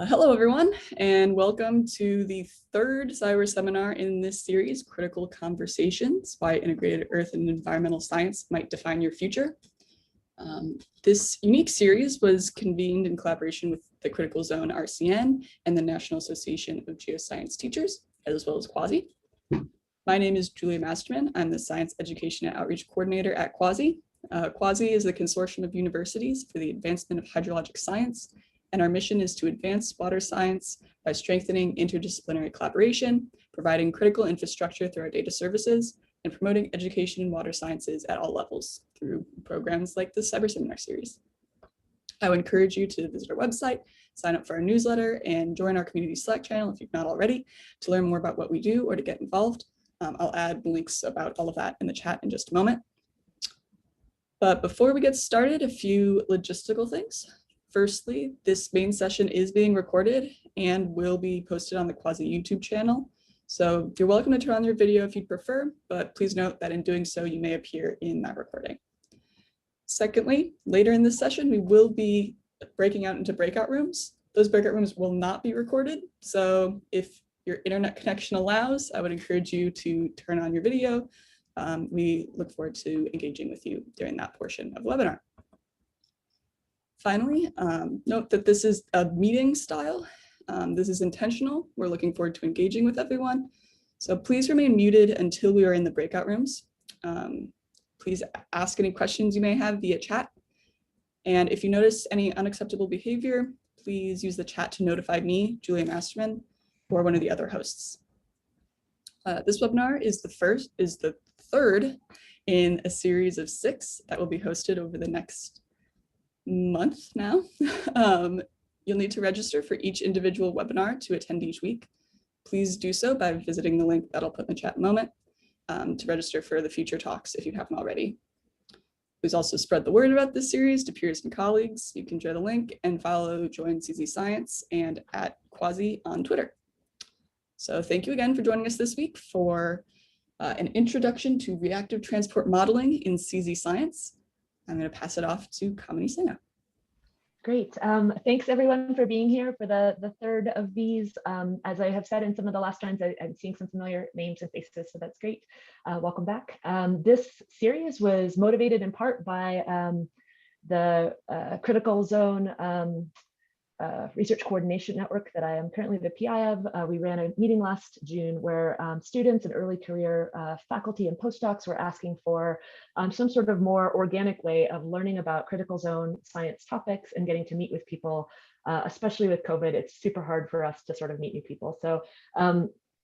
Hello, everyone, and welcome to the third cyber seminar in this series, Critical Conversations: Why Integrated Earth and Environmental Science Might Define Your Future. This unique series was convened in collaboration with the Critical Zone RCN and the National Association of Geoscience Teachers, as well as Quasi. My name is Julia Masterman. I'm the Science Education and Outreach Coordinator at Quasi. Quasi is the consortium of universities for the advancement of hydrologic science, and our mission is to advance water science by strengthening interdisciplinary collaboration, providing critical infrastructure through our data services, and promoting education in water sciences at all levels through programs like the Cyber Seminar Series. I would encourage you to visit our website, sign up for our newsletter, and join our community Slack channel if you've not already to learn more about what we do or to get involved. I'll add links about all of that in the chat in just a moment. But before we get started, a few logistical things. Firstly, this main session is being recorded and will be posted on the Quasi YouTube channel. So you're welcome to turn on your video if you'd prefer, but please note that in doing so, you may appear in that recording. Secondly, later in this session, we will be breaking out into breakout rooms. Those breakout rooms will not be recorded. So if your internet connection allows, I would encourage you to turn on your video. We look forward to engaging with you during that portion of the webinar. Finally, note that this is a meeting style. This is intentional. We're looking forward to engaging with everyone. So please remain muted until we are in the breakout rooms. Please ask any questions you may have via chat. And if you notice any unacceptable behavior, please use the chat to notify me, Julia Masterman, or one of the other hosts. This webinar is the third in a series of 6 that will be hosted over the next month now. You'll need to register for each individual webinar to attend each week. Please do so by visiting the link that I'll put in the chat in a moment to register for the future talks if you haven't already. Please also spread the word about this series to peers and colleagues. You can share the link and follow Join CZ Science and at Quasi on Twitter. So thank you again for joining us this week for an introduction to reactive transport modeling in CZ Science. I'm going to pass it off to Kamini Singha. Great. Thanks everyone for being here for the third of these. As I have said in some of the last times, I'm seeing some familiar names and faces, so that's great. Welcome back. This series was motivated in part by the Critical Zone Research Coordination Network that I am currently the PI of. We ran a meeting last June where students and early career faculty and postdocs were asking for some sort of more organic way of learning about critical zone science topics and getting to meet with people, especially with COVID. It's super hard for us to sort of meet new people. So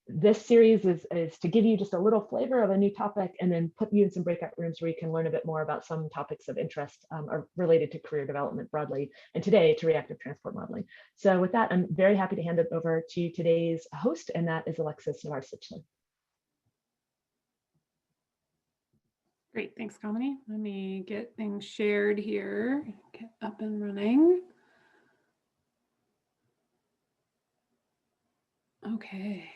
this series is to give you just a little flavor of a new topic and then put you in some breakout rooms where you can learn a bit more about some topics of interest or related to career development broadly, and today to reactive transport modeling. So with that, I'm very happy to hand it over to today's host, and that is Alexis of our Sitchler. Great, thanks, Kamini. Let me get things shared here, get up and running. Okay.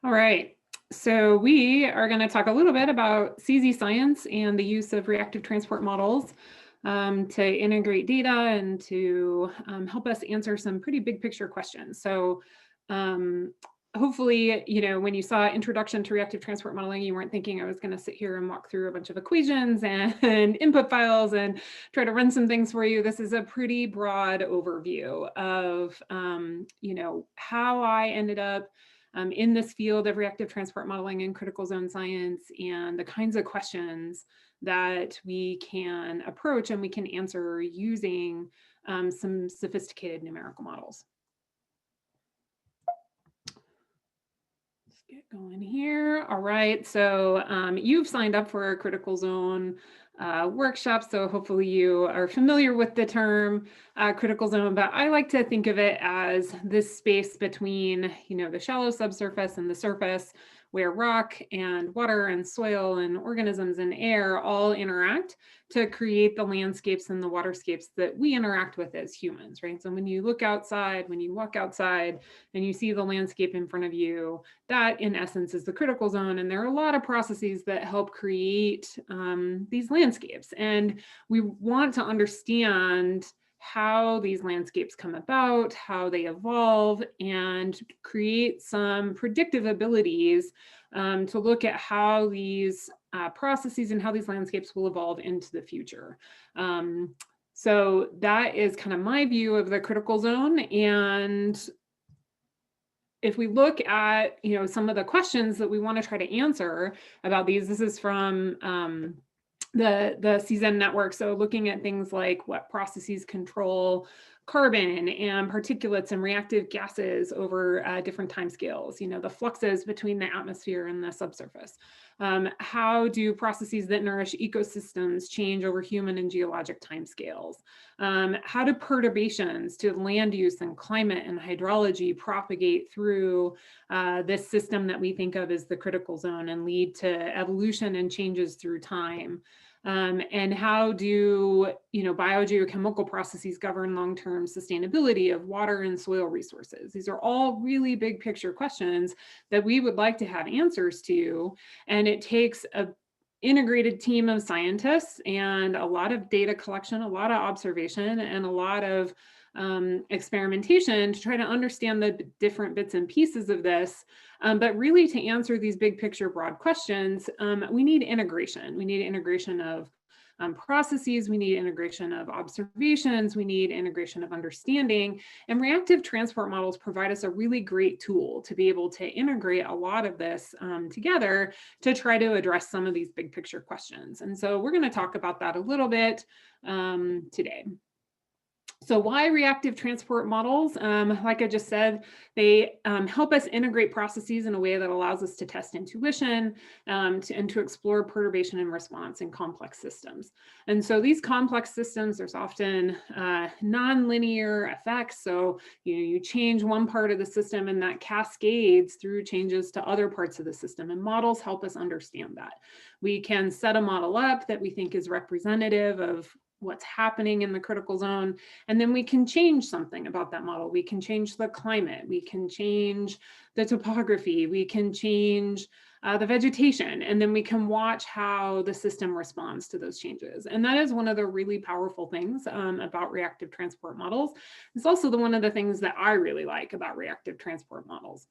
All right, so we are going to talk a little bit about CZ science and the use of reactive transport models to integrate data and to help us answer some pretty big picture questions. So hopefully, you know, when you saw Introduction to Reactive Transport Modeling, you weren't thinking I was going to sit here and walk through a bunch of equations and input files and try to run some things for you. This is a pretty broad overview of, you know, how I ended up in this field of reactive transport modeling and critical zone science, and the kinds of questions that we can approach and we can answer using some sophisticated numerical models. Let's get going here. All right, so you've signed up for a critical zone workshop, so hopefully you are familiar with the term critical zone, but I like to think of it as this space between, you know, the shallow subsurface and the surface, where rock and water and soil and organisms and air all interact to create the landscapes and the waterscapes that we interact with as humans, right? So when you look outside, when you walk outside and you see the landscape in front of you, that in essence is the critical zone. And there are a lot of processes that help create these landscapes. And we want to understand how these landscapes come about, how they evolve, and create some predictive abilities to look at how these processes and how these landscapes will evolve into the future. So that is kind of my view of the critical zone. And if we look at, some of the questions that we want to try to answer about these, this is from the CZN network. So looking at things like what processes control carbon and particulates and reactive gases over different timescales, the fluxes between the atmosphere and the subsurface. How do processes that nourish ecosystems change over human and geologic timescales? How do perturbations to land use and climate and hydrology propagate through this system that we think of as the critical zone and lead to evolution and changes through time? And how do biogeochemical processes govern long-term sustainability of water and soil resources? These are all really big picture questions that we would like to have answers to, and it takes an integrated team of scientists and a lot of data collection, a lot of observation, and a lot of experimentation to try to understand the different bits and pieces of this. But really, to answer these big picture broad questions, we need integration. We need integration of processes, we need integration of observations, we need integration of understanding, and reactive transport models provide us a really great tool to be able to integrate a lot of this together to try to address some of these big picture questions. And so we're going to talk about that a little bit today. So why reactive transport models? Like I just said, they help us integrate processes in a way that allows us to test intuition and to explore perturbation and response in complex systems. And so these complex systems, there's often nonlinear effects. So you change one part of the system and that cascades through changes to other parts of the system. And models help us understand that. We can set a model up that we think is representative of what's happening in the critical zone. And then we can change something about that model. We can change the climate, we can change the topography, we can change the vegetation, and then we can watch how the system responds to those changes. And that is one of the really powerful things about reactive transport models. It's also one of the things that I really like about reactive transport models.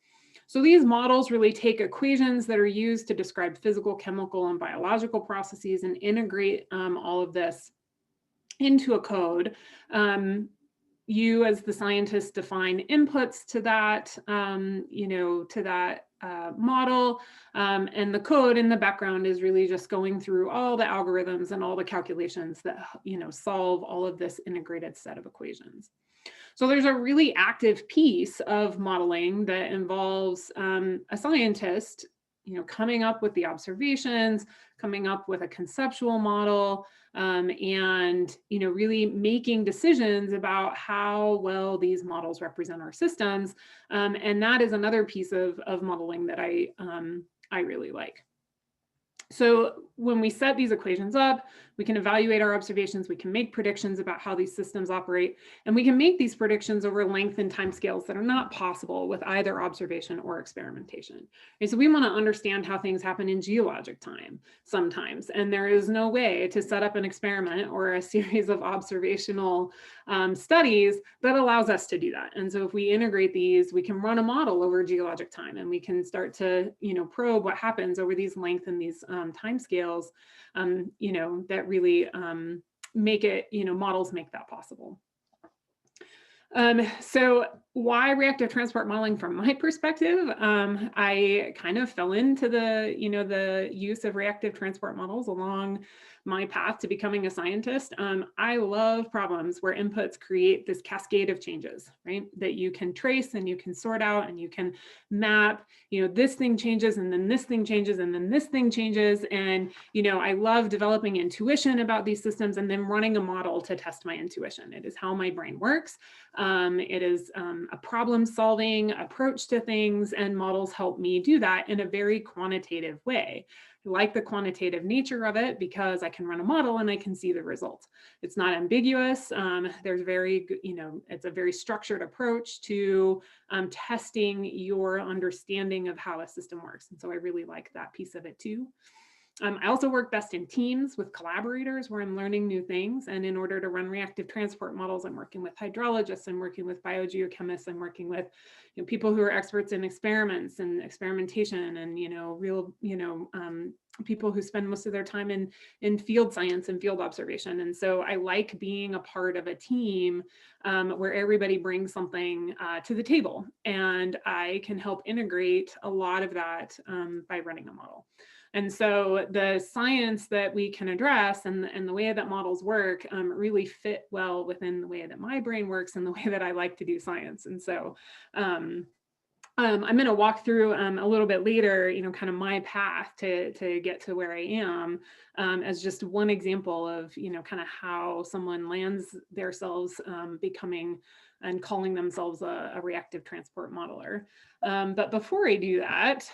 So these models really take equations that are used to describe physical, chemical, and biological processes and integrate all of this into a code. You as the scientist define inputs to that, model, and the code in the background is really just going through all the algorithms and all the calculations that solve all of this integrated set of equations. So there's a really active piece of modeling that involves a scientist coming up with the observations, coming up with a conceptual model, and really making decisions about how well these models represent our systems. And that is another piece of modeling that I really like. So when we set these equations up, we can evaluate our observations, we can make predictions about how these systems operate, and we can make these predictions over length and timescales that are not possible with either observation or experimentation. And so we want to understand how things happen in geologic time sometimes, and there is no way to set up an experiment or a series of observational studies that allows us to do that. And so if we integrate these, we can run a model over geologic time, and we can start to probe what happens over these length and these timescales, that really make it, models make that possible. So why reactive transport modeling from my perspective? I kind of fell into the, the use of reactive transport models along my path to becoming a scientist, I love problems where inputs create this cascade of changes, right? That you can trace and you can sort out and you can map, this thing changes and then this thing changes and then this thing changes. And, I love developing intuition about these systems and then running a model to test my intuition. It is how my brain works. It is a problem-solving approach to things, and models help me do that in a very quantitative way. I like the quantitative nature of it because I can run a model and I can see the results. It's not ambiguous. There's it's a very structured approach to testing your understanding of how a system works. And so I really like that piece of it too. I also work best in teams with collaborators where I'm learning new things. And in order to run reactive transport models, I'm working with hydrologists, I'm working with biogeochemists, I'm working with people who are experts in experiments and experimentation, and people who spend most of their time in field science and field observation. And so I like being a part of a team where everybody brings something to the table, and I can help integrate a lot of that by running a model. And so the science that we can address and the way that models work really fit well within the way that my brain works and the way that I like to do science. And so I'm going to walk through a little bit later, kind of my path to get to where I am as just one example of, kind of how someone lands themselves becoming and calling themselves a reactive transport modeler. But before I do that,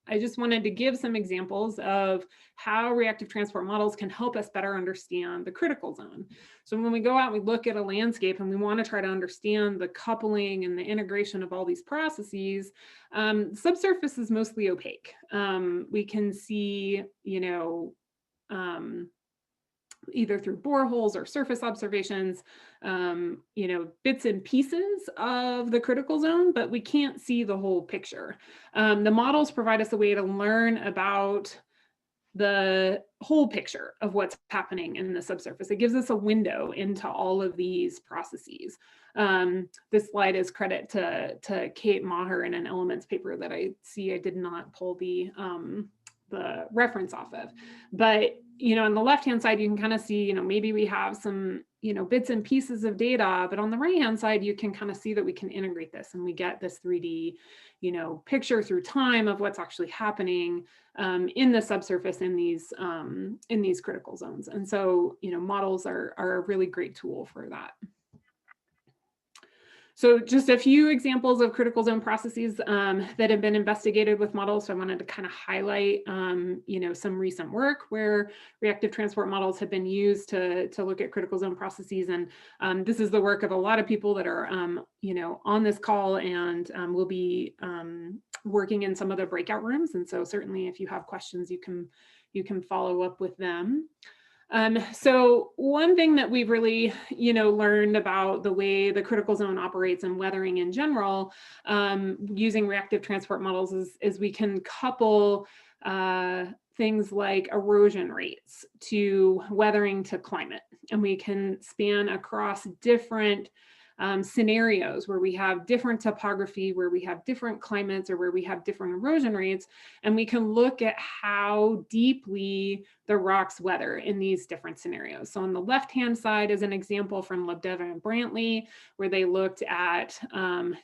I just wanted to give some examples of how reactive transport models can help us better understand the critical zone. So when we go out, we look at a landscape and we want to try to understand the coupling and the integration of all these processes, subsurface is mostly opaque. We can see, either through boreholes or surface observations, bits and pieces of the critical zone, but we can't see the whole picture. The models provide us a way to learn about the whole picture of what's happening in the subsurface. It gives us a window into all of these processes. This slide is credit to Kate Maher in an Elements paper that I did not pull the reference off of. But, on the left-hand side, you can kind of see, maybe we have some, bits and pieces of data, but on the right-hand side, you can kind of see that we can integrate this and we get this 3D, picture through time of what's actually happening in the subsurface in these critical zones. And so, models are a really great tool for that. So just a few examples of critical zone processes that have been investigated with models. So I wanted to kind of highlight, some recent work where reactive transport models have been used to look at critical zone processes. And this is the work of a lot of people that are, on this call and will be working in some of the breakout rooms. And so certainly if you have questions, you can follow up with them. So one thing that we've really, learned about the way the critical zone operates and weathering in general, using reactive transport models is we can couple things like erosion rates to weathering to climate, and we can span across different scenarios where we have different topography, where we have different climates, or where we have different erosion rates, and we can look at how deeply the rocks weather in these different scenarios. So on the left-hand side is an example from Lebdeva and Brantley, where they looked at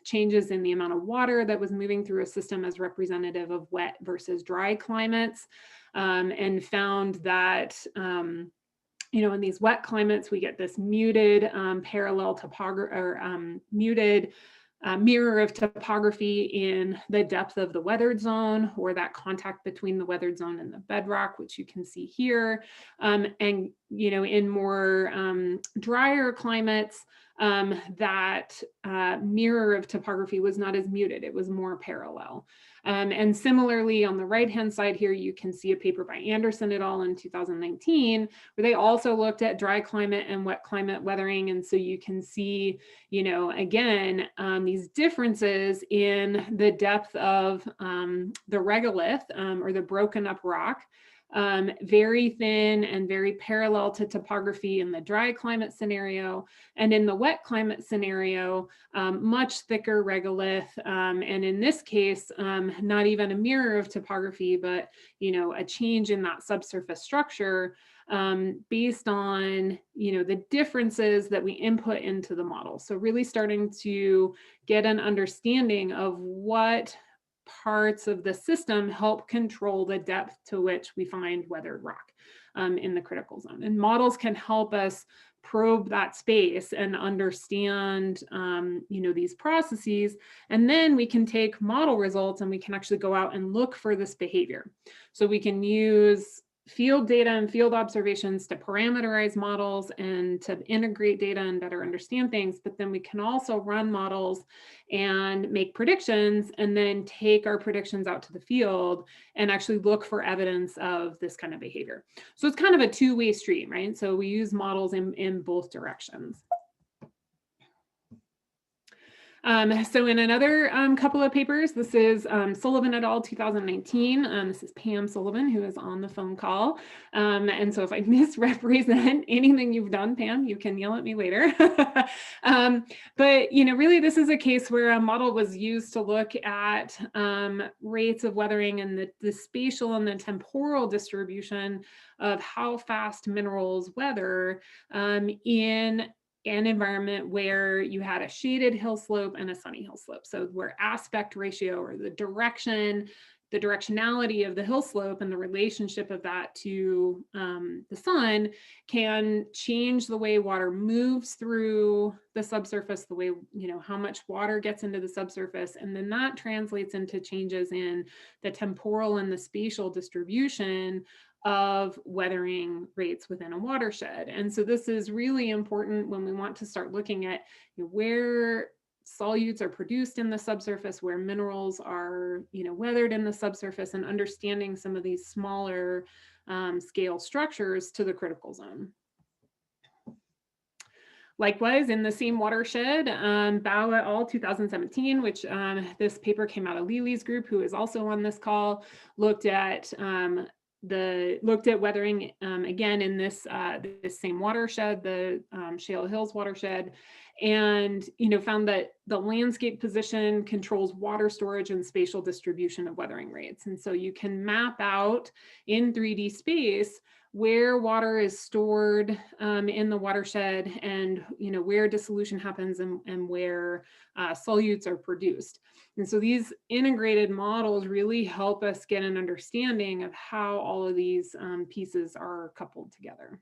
changes in the amount of water that was moving through a system as representative of wet versus dry climates, and found that in these wet climates, we get this muted parallel topography or muted mirror of topography in the depth of the weathered zone, or that contact between the weathered zone and the bedrock, which you can see here. And, in more drier climates, that mirror of topography was not as muted, it was more parallel. And similarly, on the right-hand side here, you can see a paper by Anderson et al. In 2019, where they also looked at dry climate and wet climate weathering. And so you can see, again, these differences in the depth of the regolith or the broken up rock very thin and very parallel to topography in the dry climate scenario. And in the wet climate scenario, much thicker regolith. And in this case, not even a mirror of topography, but a change in that subsurface structure based on the differences that we input into the model. So really starting to get an understanding of what parts of the system help control the depth to which we find weathered rock in the critical zone. And models can help us probe that space and understand these processes. And then we can take model results and we can actually go out and look for this behavior. So we can use field data and field observations to parameterize models and to integrate data and better understand things. But then we can also run models and make predictions and then take our predictions out to the field and actually look for evidence of this kind of behavior. So it's kind of a two-way street, right? So we use models in both directions. So in another couple of papers, this is Sullivan et al. 2019. This is Pam Sullivan, who is on the phone call. And so if I misrepresent anything you've done, Pam, you can yell at me later. But really this is a case where a model was used to look at rates of weathering and the spatial and the temporal distribution of how fast minerals weather in an environment where you had a shaded hill slope and a sunny hill slope. So where aspect ratio or the directionality of the hill slope and the relationship of that to the sun can change the way water moves through the subsurface, the way, how much water gets into the subsurface. And then that translates into changes in the temporal and the spatial distribution of weathering rates within a watershed. And so this is really important when we want to start looking at where solutes are produced in the subsurface, where minerals are weathered in the subsurface, and understanding some of these smaller scale structures to the critical zone. Likewise, in the same watershed, Bao et al. 2017, which this paper came out of Lili's group, who is also on this call, looked at weathering again in this same watershed, the Shale Hills watershed, and found that the landscape position controls water storage and spatial distribution of weathering rates. And so you can map out in 3D space where water is stored in the watershed, and where dissolution happens and where solutes are produced. And so these integrated models really help us get an understanding of how all of these pieces are coupled together.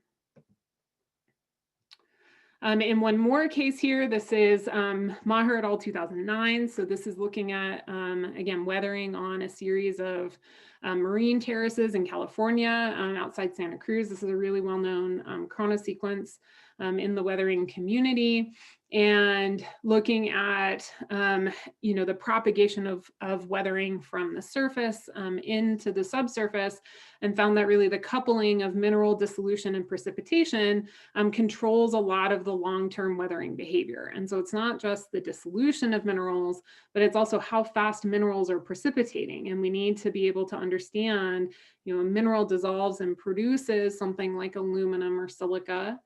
In one more case here, this is Maher et al. 2009. So this is looking at, again, weathering on a series of marine terraces in California outside Santa Cruz. This is a really well-known chronosequence in the weathering community, and looking at the propagation of weathering from the surface into the subsurface, and found that really the coupling of mineral dissolution and precipitation controls a lot of the long-term weathering behavior. And so it's not just the dissolution of minerals, but it's also how fast minerals are precipitating. And we need to be able to understand, a mineral dissolves and produces something like aluminum or silica,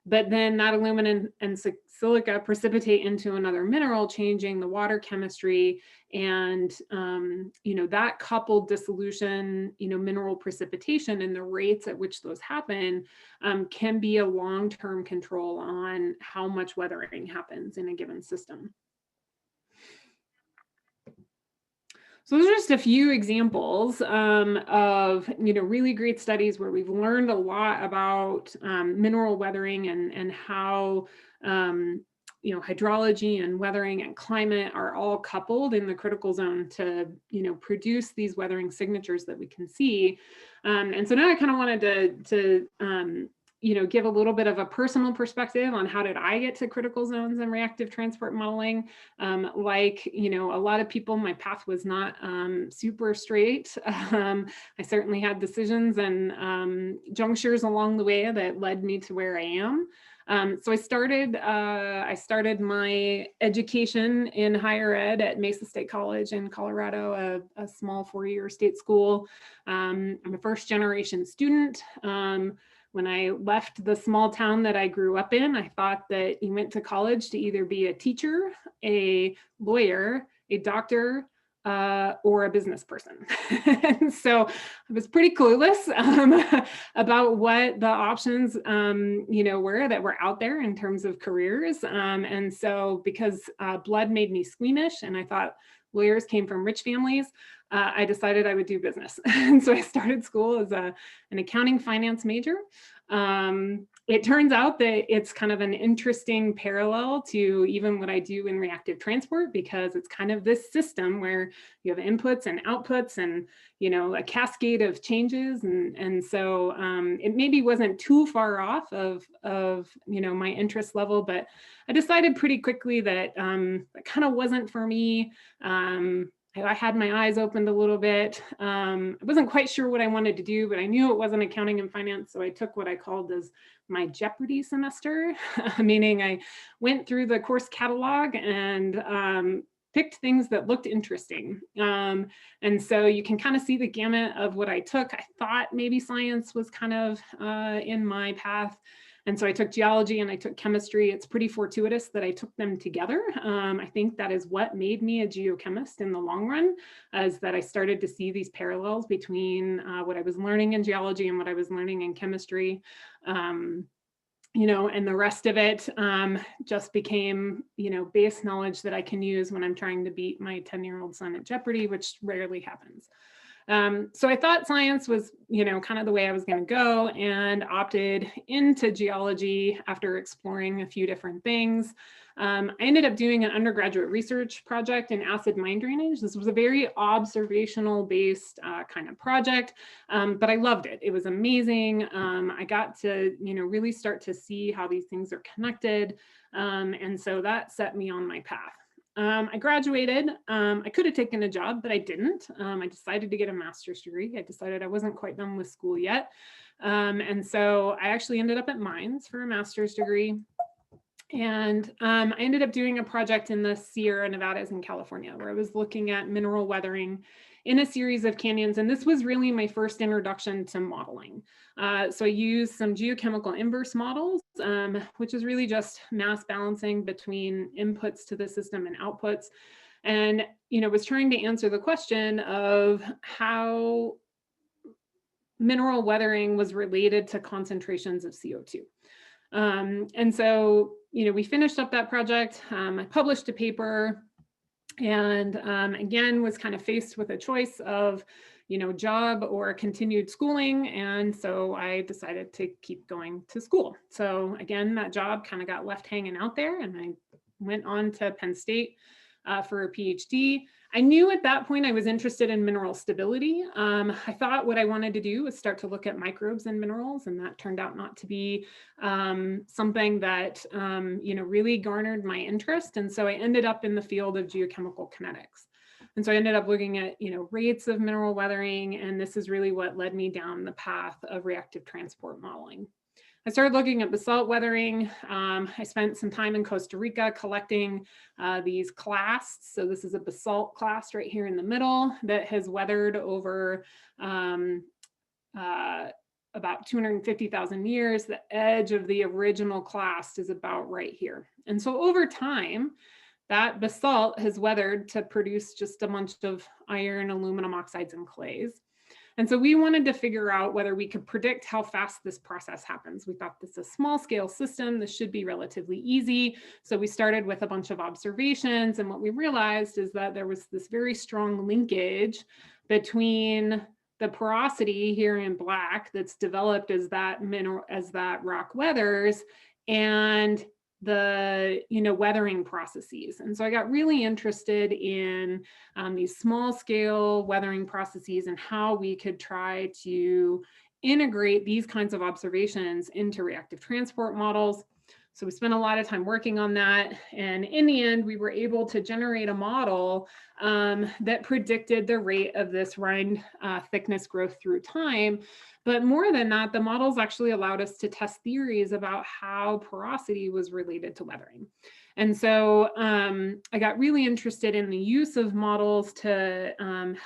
but then that aluminum and silica precipitate into another mineral, changing the water chemistry. And, that coupled dissolution, mineral precipitation and the rates at which those happen can be a long-term control on how much weathering happens in a given system. So those are just a few examples of really great studies where we've learned a lot about mineral weathering and how hydrology and weathering and climate are all coupled in the critical zone to produce these weathering signatures that we can see. And so now I kind of wanted to give a little bit of a personal perspective on how did I get to critical zones and reactive transport modeling. Like, a lot of people, my path was not super straight. I certainly had decisions and junctures along the way that led me to where I am. So I started my education in higher ed at Mesa State College in Colorado, a small 4-year state school. I'm a first generation student. When I left the small town that I grew up in, I thought that you went to college to either be a teacher, a lawyer, a doctor, or a business person. So I was pretty clueless about what the options, were that were out there in terms of careers. And so because blood made me squeamish and I thought lawyers came from rich families, I decided I would do business. And so I started school as an accounting finance major. It turns out that it's kind of an interesting parallel to even what I do in reactive transport, because it's kind of this system where you have inputs and outputs and, a cascade of changes. And so it maybe wasn't too far off of my interest level, but I decided pretty quickly that it kind of wasn't for me. I had my eyes opened a little bit. I wasn't quite sure what I wanted to do, but I knew it wasn't accounting and finance. So I took what I called as my Jeopardy semester, meaning I went through the course catalog and picked things that looked interesting. And so you can kind of see the gamut of what I took. I thought maybe science was kind of in my path. And so I took geology and I took chemistry. It's pretty fortuitous that I took them together. I think that is what made me a geochemist in the long run, is that I started to see these parallels between what I was learning in geology and what I was learning in chemistry. And the rest of it just became, base knowledge that I can use when I'm trying to beat my 10-year-old son at Jeopardy, which rarely happens. So I thought science was, kind of the way I was going to go, and opted into geology after exploring a few different things. I ended up doing an undergraduate research project in acid mine drainage. This was a very observational based kind of project, but I loved it. It was amazing. I got to, really start to see how these things are connected. And so that set me on my path. I graduated. I could have taken a job, but I didn't. I decided to get a master's degree. I decided I wasn't quite done with school yet. And so I actually ended up at Mines for a master's degree. And I ended up doing a project in the Sierra Nevadas in California, where I was looking at mineral weathering in a series of canyons. And this was really my first introduction to modeling. So I used some geochemical inverse models, which is really just mass balancing between inputs to the system and outputs. And, was trying to answer the question of how mineral weathering was related to concentrations of CO2. And so, we finished up that project. I published a paper and again, was kind of faced with a choice of, job or continued schooling. And so I decided to keep going to school. So again, that job kind of got left hanging out there, and I went on to Penn State for a PhD. I knew at that point I was interested in mineral stability. I thought what I wanted to do was start to look at microbes and minerals, and that turned out not to be something that really garnered my interest. And so I ended up in the field of geochemical kinetics. And so I ended up looking at rates of mineral weathering, and this is really what led me down the path of reactive transport modeling. I started looking at basalt weathering. I spent some time in Costa Rica collecting these clasts. So this is a basalt clast right here in the middle that has weathered over about 250,000 years. The edge of the original clast is about right here. And so over time, that basalt has weathered to produce just a bunch of iron, aluminum oxides, and clays. And so we wanted to figure out whether we could predict how fast this process happens. We thought this is a small scale system. This should be relatively easy. So we started with a bunch of observations. And what we realized is that there was this very strong linkage between the porosity here in black that's developed as that rock weathers and the weathering processes. And so I got really interested in these small scale weathering processes and how we could try to integrate these kinds of observations into reactive transport models. So we spent a lot of time working on that. And in the end, we were able to generate a model that predicted the rate of this rind thickness growth through time. But more than that, the models actually allowed us to test theories about how porosity was related to weathering. And so I got really interested in the use of models to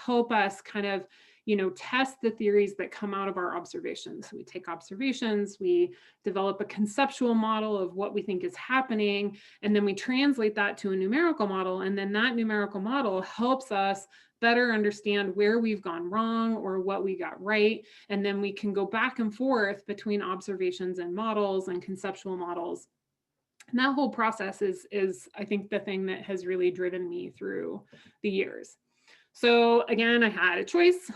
help us kind of test the theories that come out of our observations. So we take observations, we develop a conceptual model of what we think is happening, and then we translate that to a numerical model. And then that numerical model helps us better understand where we've gone wrong or what we got right. And then we can go back and forth between observations and models and conceptual models. And that whole process is I think, the thing that has really driven me through the years. So again, I had a choice.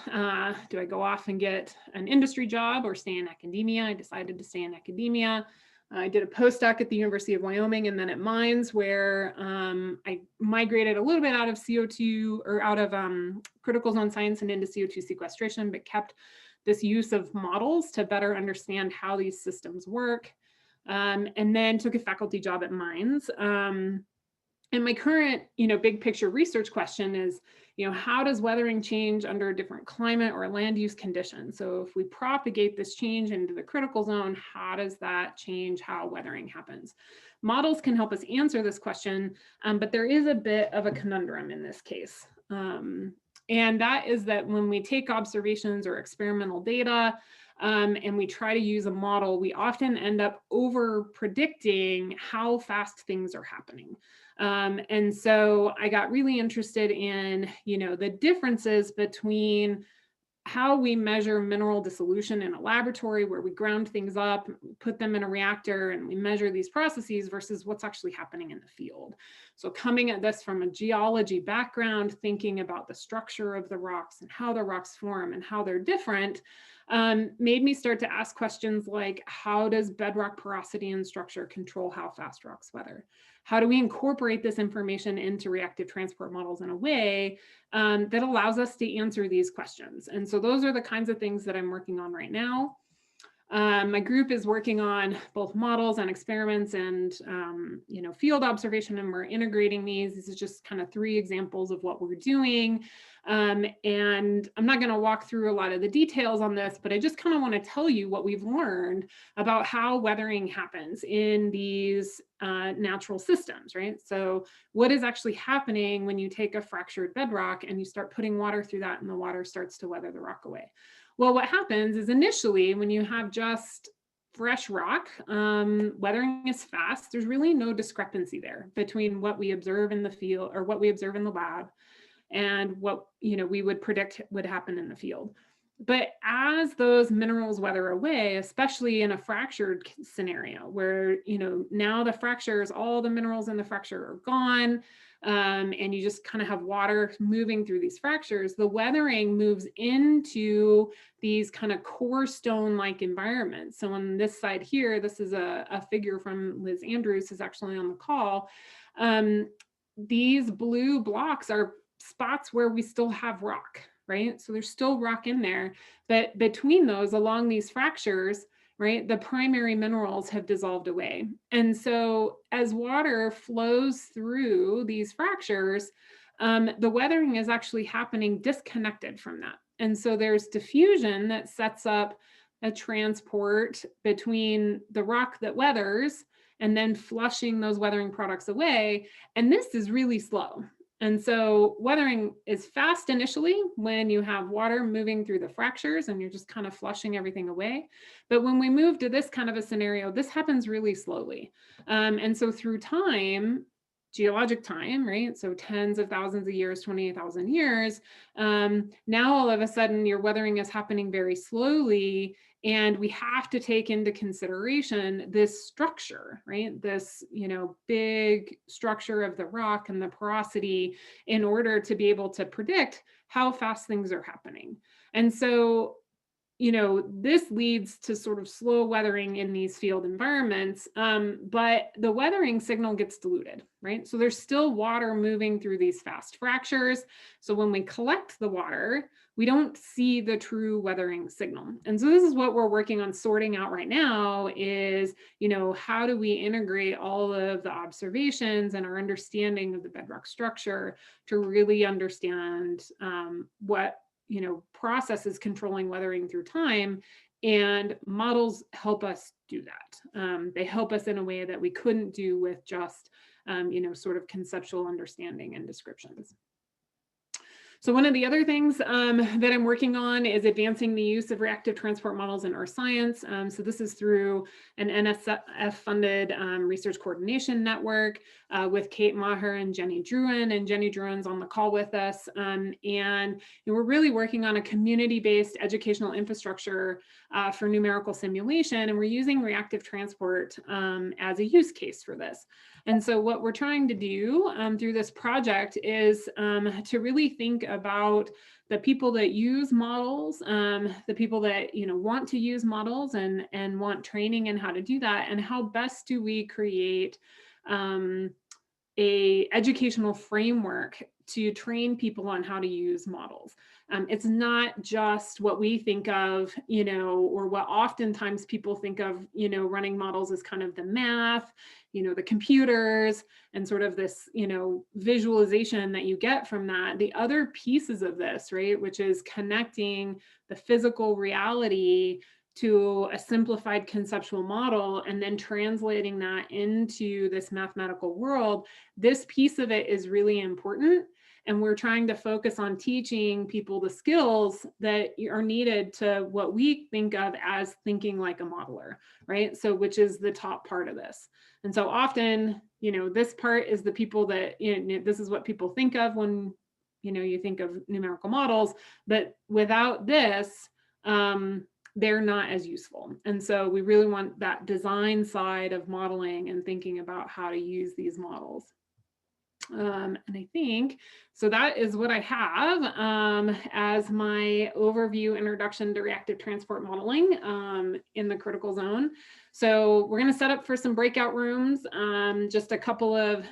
Do I go off and get an industry job or stay in academia? I decided to stay in academia. I did a postdoc at the University of Wyoming and then at Mines, where I migrated a little bit out of CO2 or out of critical zone science and into CO2 sequestration, but kept this use of models to better understand how these systems work. And then took a faculty job at Mines. And my current, big picture research question is, how does weathering change under a different climate or land use conditions? So if we propagate this change into the critical zone, how does that change how weathering happens? Models can help us answer this question, but there is a bit of a conundrum in this case. And that is that when we take observations or experimental data, and we try to use a model, we often end up over predicting how fast things are happening. And so I got really interested in, the differences between how we measure mineral dissolution in a laboratory where we ground things up, put them in a reactor, and we measure these processes versus what's actually happening in the field. So coming at this from a geology background, thinking about the structure of the rocks and how the rocks form and how they're different, made me start to ask questions like, how does bedrock porosity and structure control how fast rocks weather? How do we incorporate this information into reactive transport models in a way that allows us to answer these questions? And so those are the kinds of things that I'm working on right now. My group is working on both models and experiments and field observation, and we're integrating these. This is just kind of 3 examples of what we're doing. And I'm not going to walk through a lot of the details on this, but I just kind of want to tell you what we've learned about how weathering happens in these natural systems, right? So what is actually happening when you take a fractured bedrock and you start putting water through that and the water starts to weather the rock away? Well, what happens is initially when you have just fresh rock, weathering is fast. There's really no discrepancy there between what we observe in the field or what we observe in the lab and what we would predict would happen in the field. But as those minerals weather away, especially in a fractured scenario where now the fractures, all the minerals in the fracture are gone, and you just kind of have water moving through these fractures, the weathering moves into these kind of core stone-like environments. So on this side here, this is a figure from Liz Andrews, who's actually on the call. These blue blocks are spots where we still have rock, right? So there's still rock in there, but between those, along these fractures, right, the primary minerals have dissolved away. And so as water flows through these fractures, the weathering is actually happening disconnected from that. And so there's diffusion that sets up a transport between the rock that weathers and then flushing those weathering products away. And this is really slow. And so weathering is fast initially when you have water moving through the fractures and you're just kind of flushing everything away. But when we move to this kind of a scenario, this happens really slowly. And so through time, geologic time, right? So tens of thousands of years, 28,000 years. Now all of a sudden your weathering is happening very slowly, and we have to take into consideration this structure, right? This, big structure of the rock and the porosity in order to be able to predict how fast things are happening. And so this leads to sort of slow weathering in these field environments, but the weathering signal gets diluted, right? So there's still water moving through these fast fractures. So when we collect the water, we don't see the true weathering signal. And so this is what we're working on sorting out right now is, how do we integrate all of the observations and our understanding of the bedrock structure to really understand what processes controlling weathering through time, and models help us do that. They help us in a way that we couldn't do with just, sort of conceptual understanding and descriptions. So one of the other things that I'm working on is advancing the use of reactive transport models in earth science. So this is through an NSF-funded research coordination network with Kate Maher and Jenny Druin. And Jenny Druin's on the call with us. And we're really working on a community-based educational infrastructure for numerical simulation. And we're using reactive transport as a use case for this. And so what we're trying to do through this project is to really think about the people that use models, the people that want to use models and want training in how to do that, and how best do we create a educational framework to train people on how to use models. It's not just what we think of, or what oftentimes people think of, running models as kind of the math, the computers, and sort of this, visualization that you get from that. The other pieces of this, right, which is connecting the physical reality to a simplified conceptual model and then translating that into this mathematical world, this piece of it is really important. And we're trying to focus on teaching people the skills that are needed to what we think of as thinking like a modeler, right? So which is the top part of this. And so often, this part is the people that, this is what people think of when, you think of numerical models, but without this, they're not as useful. And so we really want that design side of modeling and thinking about how to use these models. And I think, so that is what I have as my overview introduction to reactive transport modeling in the critical zone. So we're going to set up for some breakout rooms, just a couple of,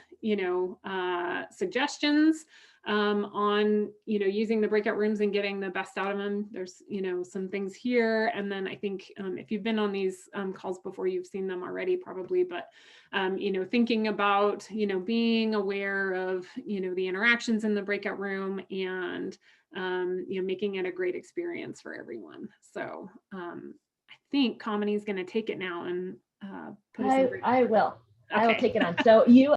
suggestions on, using the breakout rooms and getting the best out of them. There's, some things here. And then I think if you've been on these calls before, you've seen them already probably, but, thinking about, being aware of, the interactions in the breakout room and, making it a great experience for everyone. So I think Kamini is going to take it now and put us in. I will. Okay. I will take it on. So you